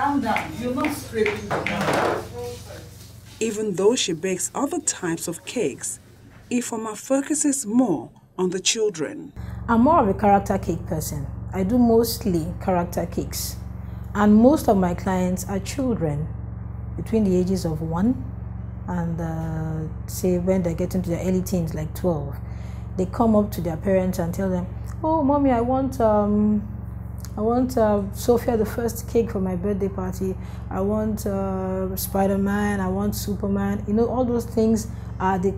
Calm down. You're not scraping the ground. Even though she bakes other types of cakes, Ifeoma focuses more on the children. I'm more of a character cake person. I do mostly character cakes. And most of my clients are children between the ages of 1 and say when they get into their early teens, like 12. They come up to their parents and tell them, oh, mommy, I want Sophia the first cake for my birthday party. I want Spider-Man, I want Superman. You know, all those things are the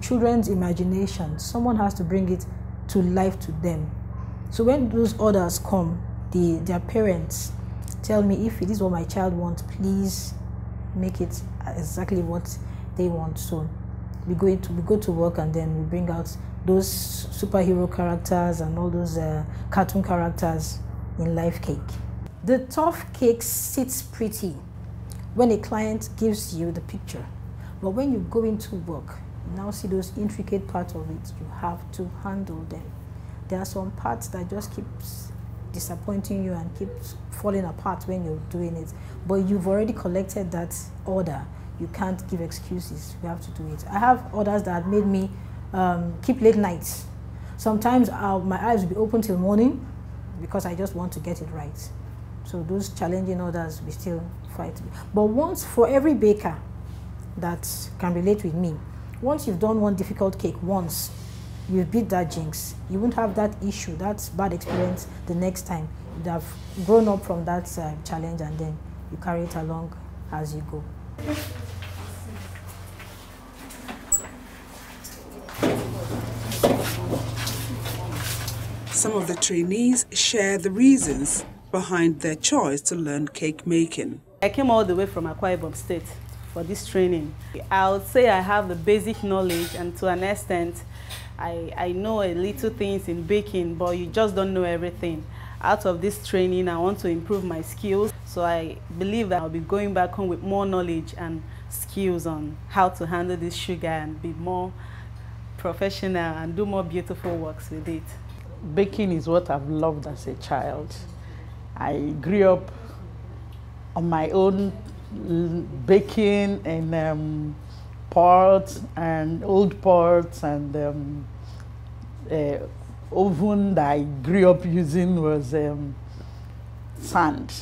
children's imagination. Someone has to bring it to life to them. So when those orders come, their parents tell me, if it is what my child wants, please make it exactly what they want. So we go to work, and then we bring out those superhero characters and all those cartoon characters in life cake. The tough cake sits pretty when a client gives you the picture, but when you go into work, you now see those intricate parts of it. You have to handle them. There are some parts that just keep disappointing you and keep falling apart when you're doing it, but you've already collected that order. You can't give excuses. You have to do it. I have orders that made me keep late nights. Sometimes my eyes will be open till morning because I just want to get it right. So those challenging orders, we still fight. But once, for every baker that can relate with me, once you've done one difficult cake once, you beat that jinx. You won't have that issue, that bad experience the next time. You'd have grown up from that challenge, and then you carry it along as you go. Some of the trainees share the reasons behind their choice to learn cake making. I came all the way from Akwa Ibom State for this training. I would say I have the basic knowledge, and to an extent, I know a little things in baking, but you just don't know everything. Out of this training, I want to improve my skills, so I believe that I'll be going back home with more knowledge and skills on how to handle this sugar and be more professional and do more beautiful works with it. Baking is what I've loved as a child. I grew up on my own baking in pots and old pots, and oven that I grew up using was sand.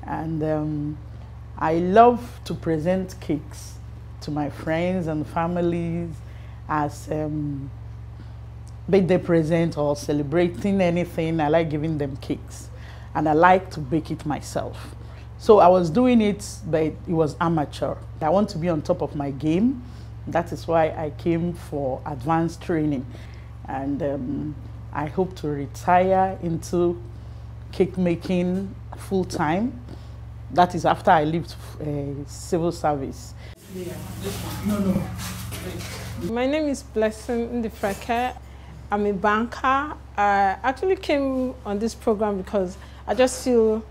And I love to present cakes to my friends and families as birthday present or celebrating anything. I like giving them cakes, and I like to bake it myself. So I was doing it, but it was amateur. I want to be on top of my game. That is why I came for advanced training. And I hope to retire into cake making full time. That is after I leave civil service. No. My name is Blessing Ndifrake. I'm a banker. I actually came on this program because I just feel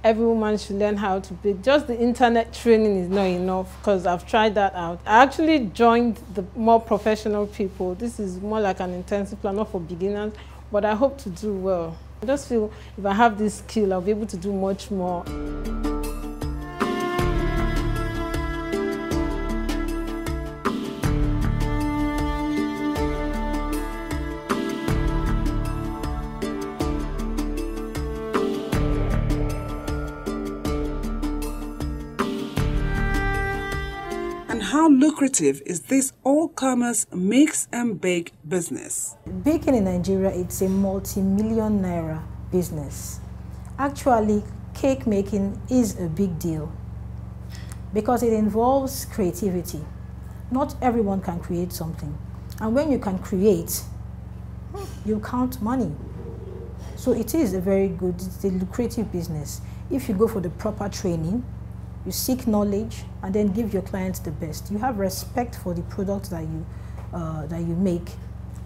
every woman should learn how to bake. Just the internet training is not enough, because I've tried that out. I actually joined the more professional people. This is more like an intensive plan, not for beginners, but I hope to do well. I just feel if I have this skill, I'll be able to do much more. How lucrative is this all-comers mix and bake business? Baking in Nigeria, it's a multi-million naira business. Actually, cake making is a big deal because it involves creativity. Not everyone can create something. And when you can create, you count money. So it is a very good, it's a lucrative business. If you go for the proper training, you seek knowledge, and then give your clients the best. You have respect for the product that you make,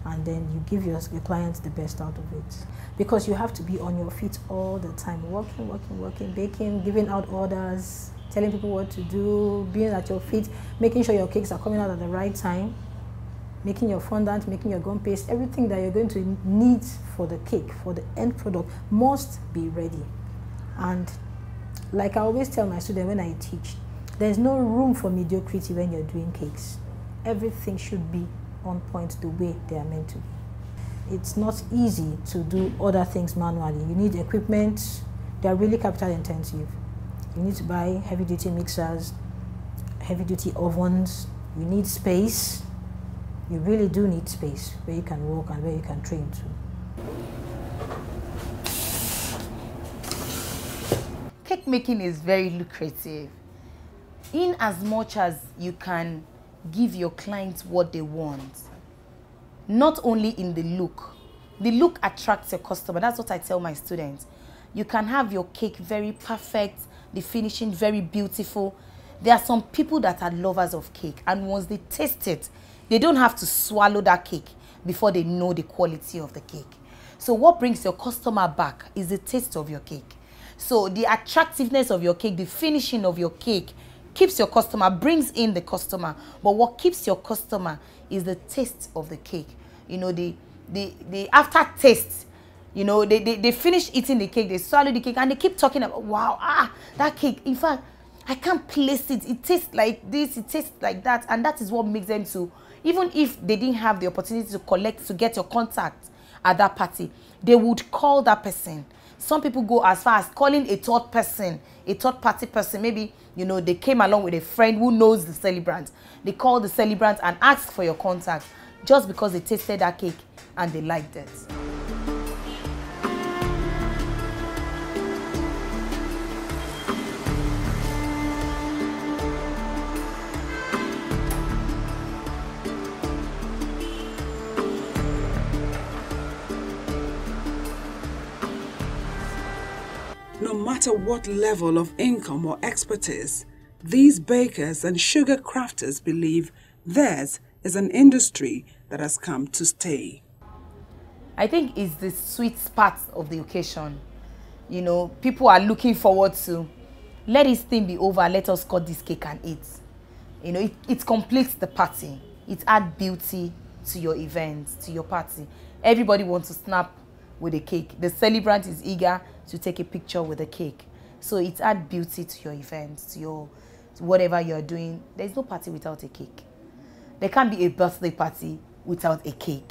and then you give your clients the best out of it. Because you have to be on your feet all the time, working, baking, giving out orders, telling people what to do, being at your feet, making sure your cakes are coming out at the right time, making your fondant, making your gum paste, everything that you're going to need for the cake, for the end product, must be ready. And Like I always tell my students when I teach, there's no room for mediocrity when you're doing cakes. Everything should be on point the way they are meant to be. It's not easy to do other things manually. You need equipment. They are really capital intensive. You need to buy heavy-duty mixers, heavy-duty ovens. You need space. You really do need space where you can work and where you can train to. Cake making is very lucrative. In as much as you can give your clients what they want, not only in the look. The look attracts your customer. That's what I tell my students. You can have your cake very perfect, the finishing very beautiful. There are some people that are lovers of cake, and once they taste it, they don't have to swallow that cake before they know the quality of the cake. So what brings your customer back is the taste of your cake. So the attractiveness of your cake, the finishing of your cake keeps your customer, brings in the customer. But what keeps your customer is the taste of the cake. You know, the aftertaste. You know, they finish eating the cake, they swallow the cake, and they keep talking about, wow, that cake. In fact, I can't place it. It tastes like this, it tastes like that. And that is what makes them to, even if they didn't have the opportunity to get your contact at that party, they would call that person. Some people go as far as calling a third party person. Maybe, you know, they came along with a friend who knows the celebrant. They call the celebrant and ask for your contact just because they tasted that cake and they liked it. No matter what level of income or expertise, these bakers and sugar crafters believe theirs is an industry that has come to stay. I think it's the sweet spot of the occasion. You know, people are looking forward to, let this thing be over, let us cut this cake and eat. You know, it completes the party. It adds beauty to your event, to your party. Everybody wants to snap with a cake. The celebrant is eager to take a picture with the cake. So it adds beauty to your event, to whatever you're doing. There's no party without a cake. There can't be a birthday party without a cake.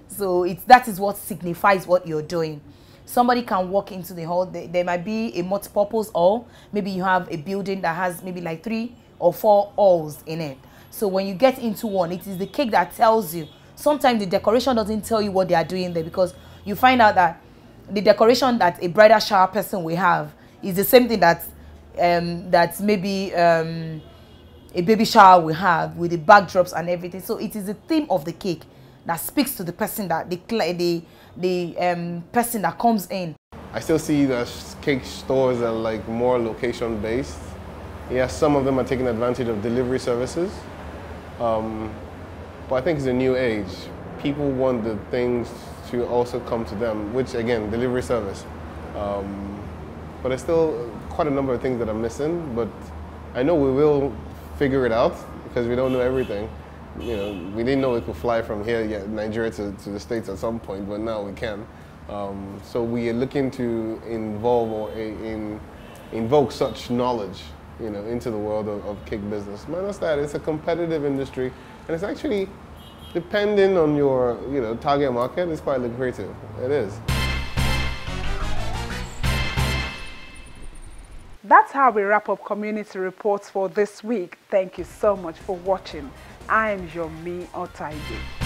So that is what signifies what you're doing. Somebody can walk into the hall. There might be a multi-purpose hall. Maybe you have a building that has maybe like 3 or 4 halls in it. So when you get into one, it is the cake that tells you. Sometimes the decoration doesn't tell you what they are doing there, because you find out that the decoration that a bridal shower person will have is the same thing that maybe a baby shower will have, with the backdrops and everything. So it is the theme of the cake that speaks to the person, that the person that comes in. I still see the cake stores are like more location based. Yeah, some of them are taking advantage of delivery services, but I think it's a new age. People want the things to also come to them, which again, delivery service. But there's still quite a number of things that are missing, but I know we will figure it out, because we don't know everything. You know, we didn't know we could fly from here, Nigeria to the States at some point, but now we can. So we are looking to involve or invoke such knowledge, you know, into the world of cake business. Minus that, it's a competitive industry, and it's actually, depending on your, you know, target market, it's quite lucrative. It is. That's how we wrap up community reports for this week. Thank you so much for watching. I'm Yomi Otaide.